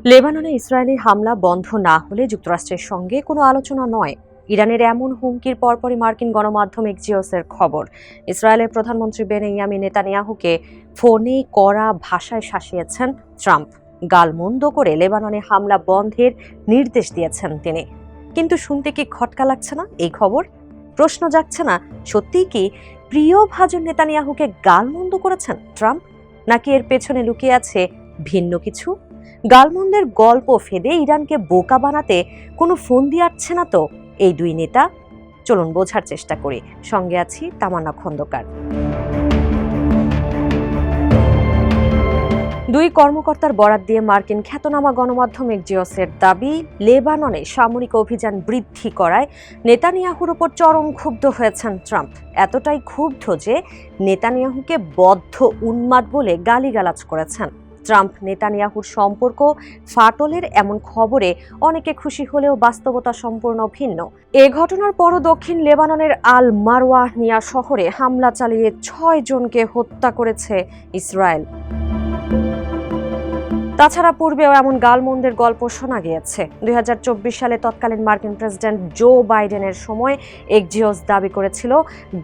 লেবাননে ইসরায়েলি হামলা বন্ধ না হলে যুক্তরাষ্ট্রের সঙ্গে কোনো আলোচনা নয়। ইরানের এমন হুমকির পরপরই মার্কিন গণমাধ্যম এক্সিওসের খবর, ইসরায়েলের প্রধানমন্ত্রী বেনিয়ামিন নেতানিয়াহুকে ফোনে কড়া ভাষায় শাসিয়েছেন ট্রাম্প। গালমন্দ করে লেবাননে হামলা বন্ধের নির্দেশ দিয়েছেন তিনি। কিন্তু শুনতে কি খটকা লাগছে না এই খবর? প্রশ্ন জাগছে না, সত্যিই কি প্রিয় ভাজন নেতানিয়াহুকে গালমন্দ করেছেন ট্রাম্প, নাকি এর পেছনে লুকিয়ে আছে ভিন্ন কিছু? গালমন্দের গল্প ফেদে ইরানকে বোকা বানাতে কোনো ফন্দি আটছে না তো এই দুই নেতা? চলুন বোঝার চেষ্টা করি। সঙ্গে আছি তামান্না খন্দকার। দুই কর্মকর্তার বরাত দিয়ে মার্কিন খ্যাতনামা গণমাধ্যম এক্সিওসের দাবি, লেবাননে সামরিক অভিযান বৃদ্ধি করায় নেতানিয়াহুর ওপর চরম ক্ষুব্ধ হয়েছেন ট্রাম্প। এতটাই ক্ষুব্ধ যে নেতানিয়াহুকে বদ্ধ উন্মাদ বলে গালিগালাজ করেছেন। ট্রাম্প নেতানিয়াহুর সম্পর্ক ফাটলের এমন খবরে অনেকে খুশি হলেও বাস্তবতা সম্পূর্ণ ভিন্ন। এ ঘটনার পরও দক্ষিণ লেবাননের আল মারওয়ানিয়া শহরে হামলা চালিয়ে 6 জনকে হত্যা করেছে ইসরায়েল। তাছাড়া পূর্বেও এমন গালমন্দের গল্প শোনা গিয়েছে। 2024 সালে তৎকালীন মার্কিন প্রেসিডেন্ট জো বাইডেনের সময় এক্সিওস দাবি করেছিল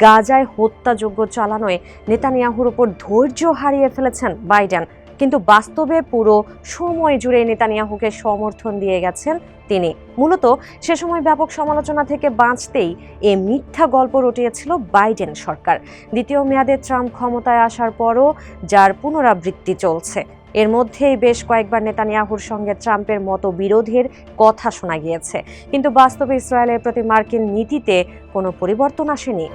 গাজায় হত্যাযজ্ঞ চালানোয় নেতানিয়াহুর উপর ধৈর্য হারিয়ে ফেলেছেন বাইডেন। কিন্তু বাস্তবে পুরো সময় জুড়ে নেতানিয়াহুকে সমর্থন দিয়ে গেছেন তিনি। মূলত সে সময় ব্যাপক সমালোচনা থেকে বাঁচতেই এ মিথ্যা গল্প রটিয়েছিল বাইডেন সরকার। দ্বিতীয় মেয়াদে ট্রাম্প ক্ষমতায় আসার পরও যার পুনরাবৃত্তি চলছে। এর মধ্যেই বেশ কয়েকবার নেতানিয়াহুর সঙ্গে ট্রাম্পের মতো বিরোধের কথা শোনা গিয়েছে, কিন্তু বাস্তবে ইসরায়েলের প্রতি মার্কিন নীতিতে কোনো পরিবর্তন আসেনি।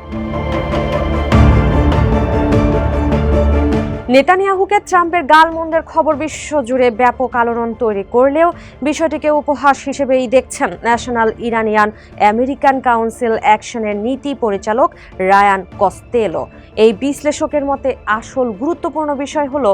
নেতানিয়াহুকে ট্রাম্পের গালমন্দের খবর বিশ্বজুড়ে ব্যাপক আলোড়ন তৈরি করলেও বিষয়টিকে উপহাস হিসেবেই দেখছেন ন্যাশনাল ইরানিয়ান আমেরিকান কাউন্সিল অ্যাকশনের নীতি পরিচালক রায়ান কস্তেলো। এই বিশ্লেষকের মতে আসল গুরুত্বপূর্ণ বিষয় হলো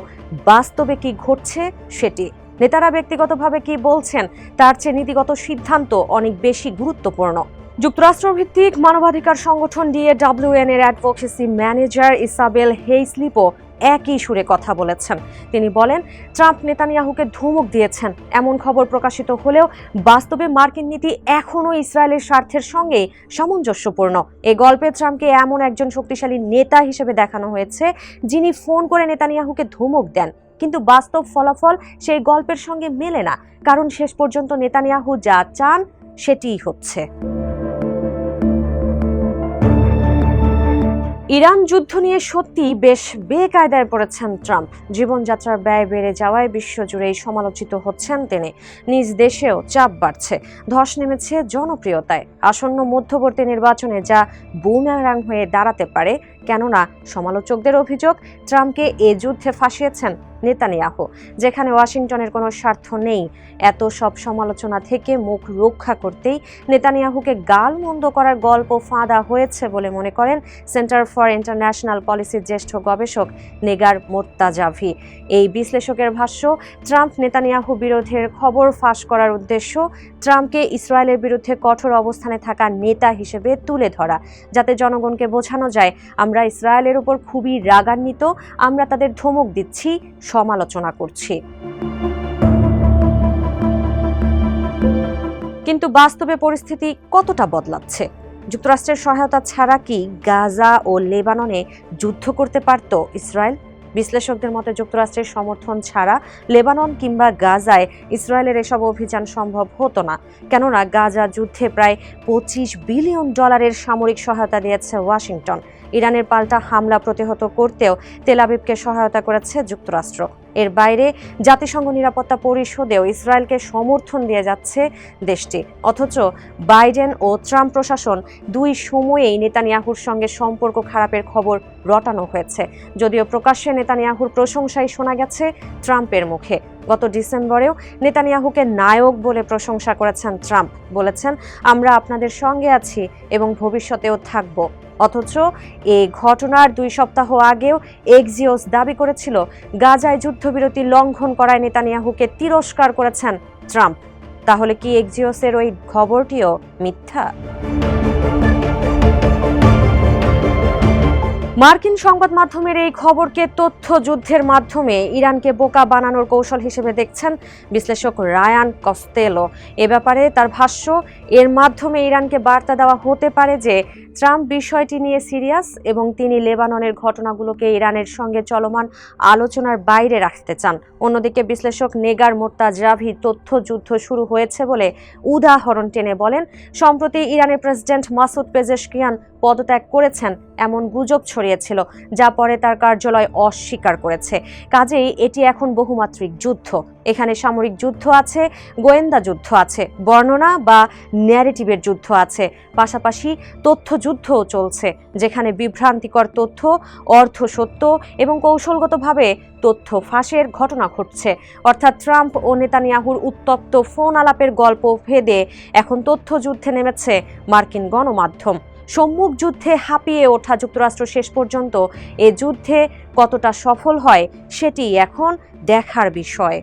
বাস্তবে কি ঘটছে সেটি। নেতারা ব্যক্তিগতভাবে কি বলছেন তার চেয়ে নীতিগত সিদ্ধান্ত অনেক বেশি গুরুত্বপূর্ণ। যুক্তরাষ্ট্রভিত্তিক মানবাধিকার সংগঠন DAWN এর অ্যাডভোকেসি ম্যানেজার ইসাবেল হেইসলিপো একই সুরে কথা বলেছেন। তিনি বলেন, ট্রাম্প নেতানিয়াহুকে ধমক দিয়েছেন এমন খবর প্রকাশিত হলেও বাস্তবে মার্কিন নীতি এখনও ইসরায়েলের স্বার্থের সঙ্গে সামঞ্জস্যপূর্ণ। এই গল্পে ট্রাম্পকে এমন একজন শক্তিশালী নেতা হিসেবে দেখানো হয়েছে যিনি ফোন করে নেতানিয়াহুকে ধমক দেন, কিন্তু বাস্তব ফলাফল সেই গল্পের সঙ্গে মেলে না, কারণ শেষ পর্যন্ত নেতানিয়াহু যা চান সেটিই হচ্ছে। ইরান যুদ্ধ নিয়ে সত্যি বেশ বেকায়দায় পড়েছেন ট্রাম্প। জীবনযাত্রার ব্যয় বেড়ে যাওয়ায় বিশ্বজুড়েই সমালোচিত হচ্ছেন তিনি। নিজ দেশেও চাপ বাড়ছে, ধস নেমেছে জনপ্রিয়তায়। আসন্ন মধ্যবর্তী নির্বাচনে যা বুমেরাং হয়ে দাঁড়াতে পারে, কেননা সমালোচকদের অভিযোগ ট্রাম্পকে এ যুদ্ধে ফাঁসিয়েছেন নেতানিয়াহু, যেখানে ওয়াশিংটনের কোনো স্বার্থ নেই। এত সব সমালোচনা থেকে মুখ রক্ষা করতেই নেতানিয়াহুকে গালমন্দ করার গল্প ফাঁদা হয়েছে বলে মনে করেন সেন্টার ফর ইন্টারন্যাশনাল পলিসির জ্যেষ্ঠ গবেষক নেগার মোর্তাজাভি। এই বিশ্লেষকের ভাষ্য, ট্রাম্প নেতানিয়াহু বিরোধের খবর ফাঁস করার উদ্দেশ্য ট্রাম্পকে ইসরায়েলের বিরুদ্ধে কঠোর অবস্থানে থাকা নেতা হিসেবে তুলে ধরা, যাতে জনগণকে বোঝানো যায় আমরা ইসরায়েলের উপর খুবই রাগান্বিত, আমরা তাদের ধমক দিচ্ছি, সমালোচনা করছি। কিন্তু বাস্তবে পরিস্থিতি কতটা বদলাচ্ছে? যুক্তরাষ্ট্রের সহায়তা ছাড়া কি গাজা ও লেবাননে যুদ্ধ করতে পারত ইসরায়েল? বিশ্লেষকদের মতে যুক্তরাষ্ট্রের সমর্থন ছাড়া লেবানন কিংবা গাজায় ইসরায়েলের এসব অভিযান সম্ভব হতো না, কেননা গাজা যুদ্ধে প্রায় $25 বিলিয়ন সামরিক সহায়তা দিয়েছে ওয়াশিংটন। ইরানের পাল্টা হামলা প্রতিহত করতেও তেল আবিবকে সহায়তা করেছে যুক্তরাষ্ট্র। এর বাইরে জাতিসংঘ নিরাপত্তা পরিষদেও ইসরায়েলকে সমর্থন দিয়ে যাচ্ছে দেশটি। অথচ বাইডেন ও ট্রাম্প প্রশাসন দুই সময়েই নেতানিয়াহুর সঙ্গে সম্পর্ক খারাপের খবর রটানো হয়েছে, যদিও প্রকাশ্যে নেতানিয়াহুর প্রশংসাই শোনা গেছে ট্রাম্পের মুখে। গত ডিসেম্বরেও নেতানিয়াহুকে নায়ক বলে প্রশংসা করেছেন ট্রাম্প, বলেছেন আমরা আপনাদের সঙ্গে আছি এবং ভবিষ্যতেও থাকব। অথচ এই ঘটনার 2 সপ্তাহ আগেও এক্সিওস দাবি করেছিল গাজায় যুদ্ধবিরতি লঙ্ঘন করায় নেতানিয়াহুকে তিরস্কার করেছেন ট্রাম্প। তাহলে কি এক্সিওসের ওই খবরটিও মিথ্যা? মার্কিন সংবাদ মাধ্যমের এই খবরকে তথ্য যুদ্ধের মাধ্যমে ইরানকে বোকা বানানোর কৌশল হিসেবে দেখছেন বিশ্লেষক রায়ান কস্তেলো। এ ব্যাপারে তার ভাষ্য, এর মাধ্যমে ইরানকে বার্তা দেওয়া হতে পারে যে ট্রাম্প বিষয়টি নিয়ে সিরিয়াস এবং তিনি লেবাননের ঘটনাগুলোকে ইরানের সঙ্গে চলমান আলোচনার বাইরে রাখতে চান। অন্যদিকে বিশ্লেষক নেগার মোর্তাজাভি তথ্য যুদ্ধ শুরু হয়েছে বলে উদাহরণ টেনে বলেন, সম্প্রতি ইরানের প্রেসিডেন্ট মাসুদ পেজেশকিয়ান পদত্যাগ করেছেন এমন গুজব ছড়িয়েছিল, যা পরে তার কার্যালয় অস্বীকার করেছে। কাজেই এটি এখন বহুমাত্রিক যুদ্ধ। এখানে সামরিক যুদ্ধ আছে, গোয়েন্দা যুদ্ধ আছে, বর্ণনা বা ন্যারেটিভের যুদ্ধ আছে, পাশাপাশি তথ্য যুদ্ধও চলছে, যেখানে বিভ্রান্তিকর তথ্য, অর্ধ সত্য এবং কৌশলগতভাবে তথ্য ফাঁসের ঘটনা ঘটছে। অর্থাৎ ট্রাম্প ও নেতানিয়াহুর উত্তপ্ত ফোন আলাপের গল্প ভেদে এখন তথ্য যুদ্ধে নেমেছে মার্কিন গণমাধ্যম। সম্মুখ যুদ্ধে হাঁপিয়ে ওঠা যুক্তরাষ্ট্র শেষ পর্যন্ত এ যুদ্ধে কতটা সফল হয় সেটি এখন দেখার বিষয়।